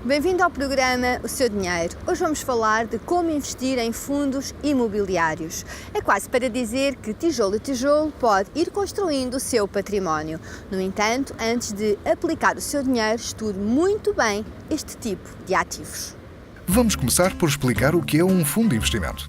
Bem-vindo ao programa O Seu Dinheiro. Hoje vamos falar de como investir em fundos imobiliários. É quase para dizer que tijolo a tijolo pode ir construindo o seu património. No entanto, antes de aplicar o seu dinheiro, estude muito bem este tipo de ativos. Vamos começar por explicar o que é um fundo de investimento.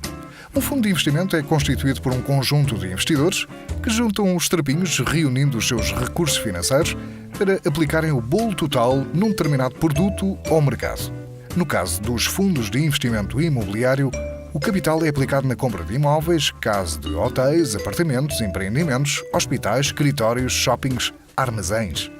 Um fundo de investimento é constituído por um conjunto de investidores que juntam os trapinhos reunindo os seus recursos financeiros para aplicarem o bolo total num determinado produto ou mercado. No caso dos fundos de investimento imobiliário, o capital é aplicado na compra de imóveis, caso de hotéis, apartamentos, empreendimentos, hospitais, escritórios, shoppings, armazéns.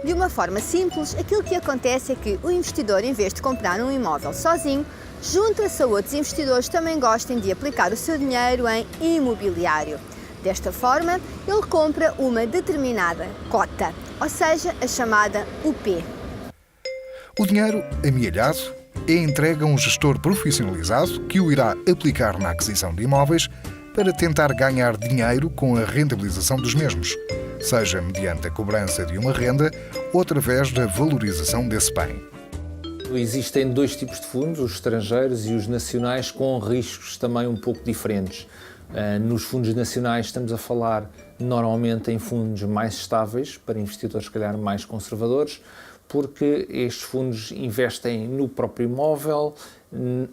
De uma forma simples, aquilo que acontece é que o investidor, em vez de comprar um imóvel sozinho, junta-se a outros investidores que também gostem de aplicar o seu dinheiro em imobiliário. Desta forma, ele compra uma determinada cota, ou seja, a chamada UP. O dinheiro amealhado é entregue a um gestor profissionalizado que o irá aplicar na aquisição de imóveis para tentar ganhar dinheiro com a rentabilização dos mesmos, seja mediante a cobrança de uma renda ou através da valorização desse bem. Existem dois tipos de fundos, os estrangeiros e os nacionais, com riscos também um pouco diferentes. Nos fundos nacionais estamos a falar normalmente em fundos mais estáveis, para investidores se calhar mais conservadores, porque estes fundos investem no próprio imóvel,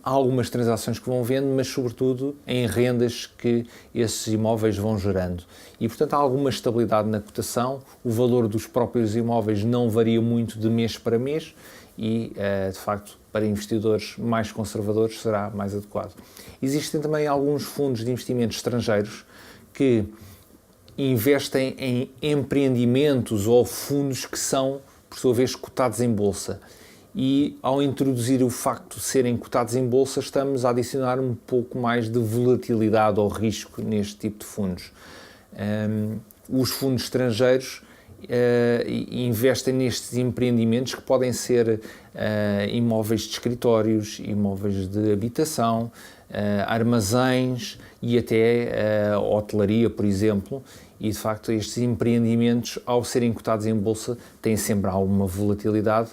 há algumas transações que vão vendo, mas sobretudo em rendas que esses imóveis vão gerando. E portanto há alguma estabilidade na cotação, o valor dos próprios imóveis não varia muito de mês para mês e de facto para investidores mais conservadores será mais adequado. Existem também alguns fundos de investimentos estrangeiros que investem em empreendimentos ou fundos que são, por sua vez, cotados em bolsa. E ao introduzir o facto de serem cotados em bolsa, estamos a adicionar um pouco mais de volatilidade ou risco neste tipo de fundos. Os fundos estrangeiros investem nestes empreendimentos que podem ser imóveis de escritórios, imóveis de habitação, armazéns e até hotelaria, por exemplo, e de facto estes empreendimentos, ao serem cotados em bolsa, têm sempre alguma volatilidade,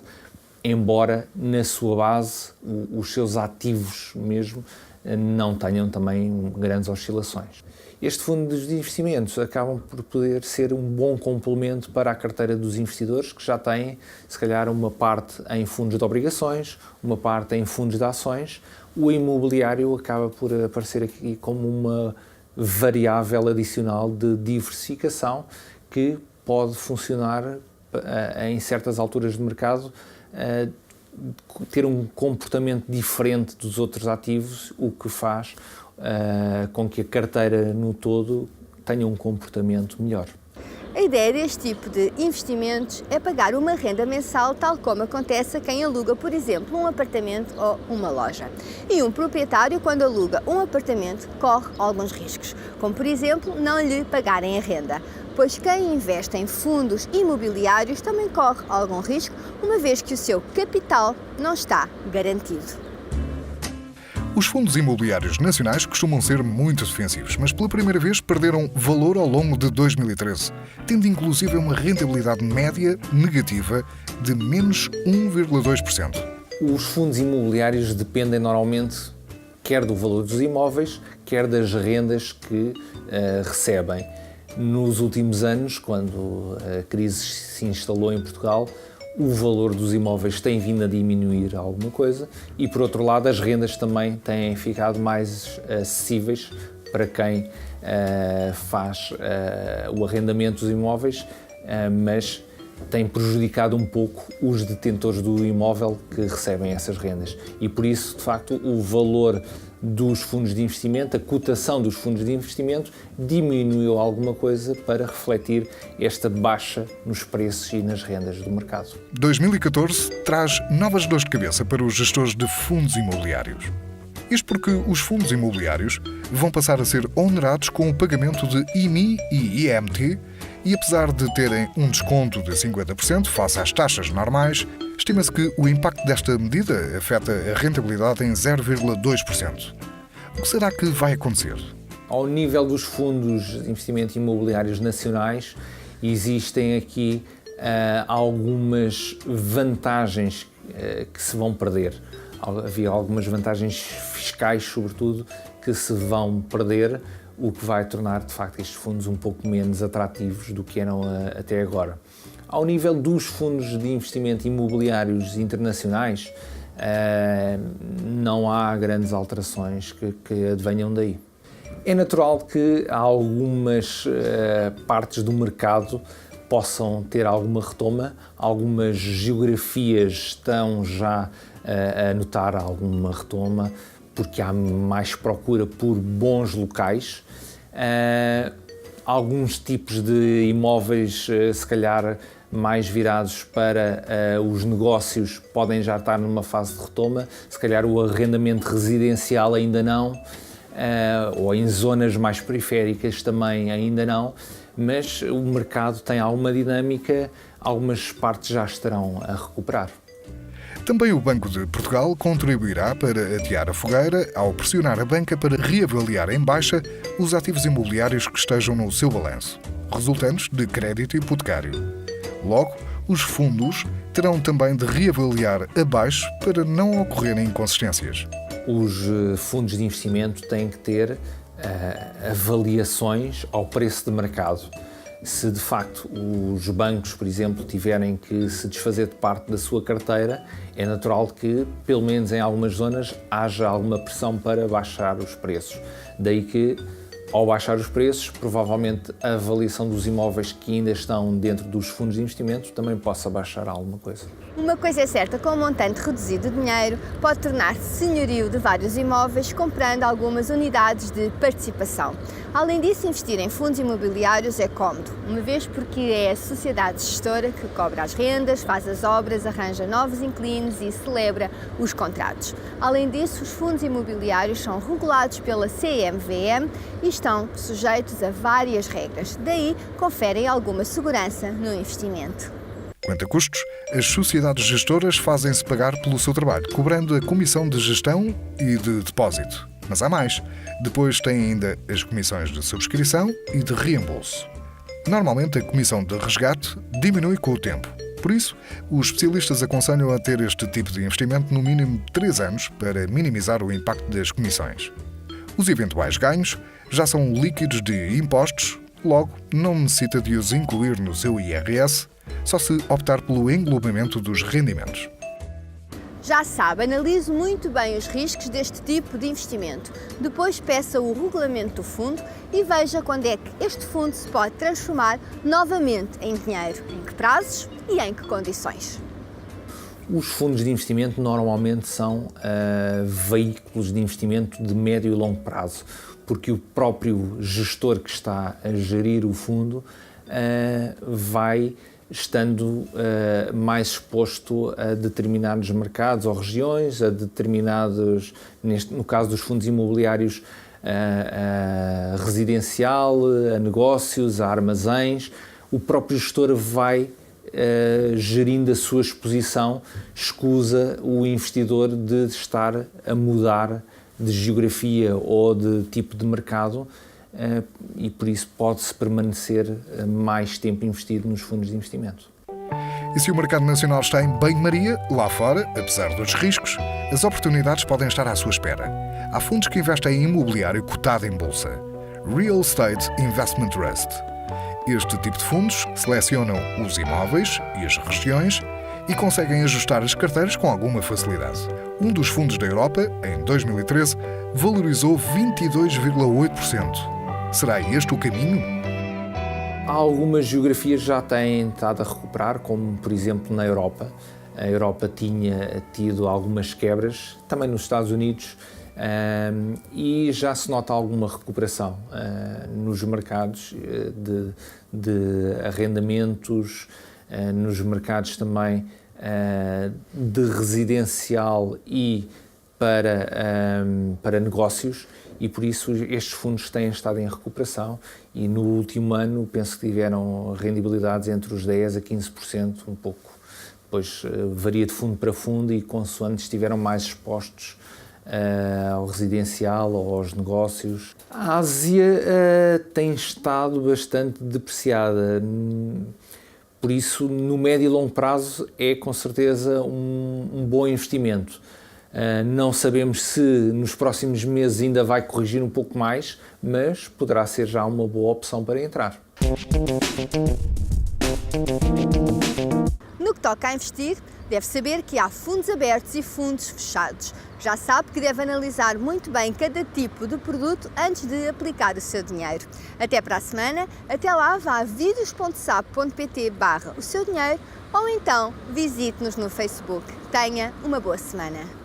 embora na sua base os seus ativos mesmo não tenham também grandes oscilações. Este fundo de investimentos acabam por poder ser um bom complemento para a carteira dos investidores que já têm, se calhar, uma parte em fundos de obrigações, uma parte em fundos de ações. O imobiliário acaba por aparecer aqui como uma variável adicional de diversificação que pode funcionar em certas alturas de mercado, ter um comportamento diferente dos outros ativos, o que faz com que a carteira no todo tenha um comportamento melhor. A ideia deste tipo de investimentos é pagar uma renda mensal, tal como acontece a quem aluga, por exemplo, um apartamento ou uma loja. E um proprietário, quando aluga um apartamento, corre alguns riscos, como por exemplo, não lhe pagarem a renda, pois quem investe em fundos imobiliários também corre algum risco, uma vez que o seu capital não está garantido. Os fundos imobiliários nacionais costumam ser muito defensivos, mas pela primeira vez perderam valor ao longo de 2013, tendo inclusive uma rentabilidade média negativa de menos 1,2%. Os fundos imobiliários dependem normalmente quer do valor dos imóveis, quer das rendas que recebem. Nos últimos anos, quando a crise se instalou em Portugal, o valor dos imóveis tem vindo a diminuir alguma coisa e, por outro lado, as rendas também têm ficado mais acessíveis para quem faz o arrendamento dos imóveis, mas tem prejudicado um pouco os detentores do imóvel que recebem essas rendas. E, por isso, de facto, o valor dos fundos de investimento, a cotação dos fundos de investimento diminuiu alguma coisa para refletir esta baixa nos preços e nas rendas do mercado. 2014 traz novas dores de cabeça para os gestores de fundos imobiliários. Isto porque os fundos imobiliários vão passar a ser onerados com o pagamento de IMI e IMT e, apesar de terem um desconto de 50% face às taxas normais, estima-se que o impacto desta medida afeta a rentabilidade em 0,2%. O que será que vai acontecer? Ao nível dos fundos de investimento imobiliários nacionais, existem aqui algumas vantagens que se vão perder. Havia algumas vantagens fiscais, sobretudo, que se vão perder, o que vai tornar, de facto, estes fundos um pouco menos atrativos do que eram até agora. Ao nível dos fundos de investimento imobiliários internacionais, não há grandes alterações que advenham daí. É natural que algumas partes do mercado possam ter alguma retoma, algumas geografias estão já a notar alguma retoma, porque há mais procura por bons locais. Alguns tipos de imóveis, se calhar mais virados para os negócios, podem já estar numa fase de retoma, se calhar o arrendamento residencial ainda não, ou em zonas mais periféricas também ainda não, mas o mercado tem alguma dinâmica, algumas partes já estarão a recuperar. Também o Banco de Portugal contribuirá para atear a fogueira ao pressionar a banca para reavaliar em baixa os ativos imobiliários que estejam no seu balanço, resultantes de crédito hipotecário. Logo, os fundos terão também de reavaliar abaixo para não ocorrerem inconsistências. Os fundos de investimento têm que ter avaliações ao preço de mercado. Se de facto os bancos, por exemplo, tiverem que se desfazer de parte da sua carteira, é natural que, pelo menos em algumas zonas, haja alguma pressão para baixar os preços. Daí que, ao baixar os preços, provavelmente a avaliação dos imóveis que ainda estão dentro dos fundos de investimento também possa baixar alguma coisa. Uma coisa é certa, com um montante reduzido de dinheiro, pode tornar-se senhorio de vários imóveis comprando algumas unidades de participação. Além disso, investir em fundos imobiliários é cómodo, uma vez porque é a sociedade gestora que cobra as rendas, faz as obras, arranja novos inquilinos e celebra os contratos. Além disso, os fundos imobiliários são regulados pela CMVM e estão sujeitos a várias regras, daí conferem alguma segurança no investimento. Quanto a custos, as sociedades gestoras fazem-se pagar pelo seu trabalho, cobrando a comissão de gestão e de depósito. Mas há mais. Depois tem ainda as comissões de subscrição e de reembolso. Normalmente, a comissão de resgate diminui com o tempo. Por isso, os especialistas aconselham a ter este tipo de investimento no mínimo 3 anos para minimizar o impacto das comissões. Os eventuais ganhos já são líquidos de impostos, logo não necessita de os incluir no seu IRS, só se optar pelo englobamento dos rendimentos. Já sabe, analise muito bem os riscos deste tipo de investimento. Depois peça o regulamento do fundo e veja quando é que este fundo se pode transformar novamente em dinheiro, em que prazos e em que condições. Os fundos de investimento normalmente são veículos de investimento de médio e longo prazo, porque o próprio gestor que está a gerir o fundo vai estando mais exposto a determinados mercados ou regiões, a determinados, no caso dos fundos imobiliários, a residencial, a negócios, a armazéns. O próprio gestor vai gerindo a sua exposição, escusa o investidor de estar a mudar de geografia ou de tipo de mercado, e por isso pode-se permanecer mais tempo investido nos fundos de investimento. E se o mercado nacional está em banho-maria, lá fora, apesar dos riscos, as oportunidades podem estar à sua espera. Há fundos que investem em imobiliário cotado em bolsa. Real Estate Investment Trust. Este tipo de fundos selecionam os imóveis e as regiões e conseguem ajustar as carteiras com alguma facilidade. Um dos fundos da Europa, em 2013, valorizou 22,8%. Será este o caminho? Algumas geografias já têm estado a recuperar, como por exemplo na Europa. A Europa tinha tido algumas quebras, também nos Estados Unidos, e já se nota alguma recuperação nos mercados de arrendamentos, nos mercados também de residencial e para negócios, e por isso estes fundos têm estado em recuperação e no último ano penso que tiveram rendibilidades entre os 10% a 15%, um pouco. Depois varia de fundo para fundo e consoante estiveram mais expostos ao residencial ou aos negócios. A Ásia tem estado bastante depreciada, Por isso, no médio e longo prazo, é com certeza um bom investimento. Não sabemos se nos próximos meses ainda vai corrigir um pouco mais, mas poderá ser já uma boa opção para entrar. No que toca a investir, deve saber que há fundos abertos e fundos fechados. Já sabe que deve analisar muito bem cada tipo de produto antes de aplicar o seu dinheiro. Até para a semana, até lá vá a videos.sap.pt/o seu dinheiro ou então visite-nos no Facebook. Tenha uma boa semana.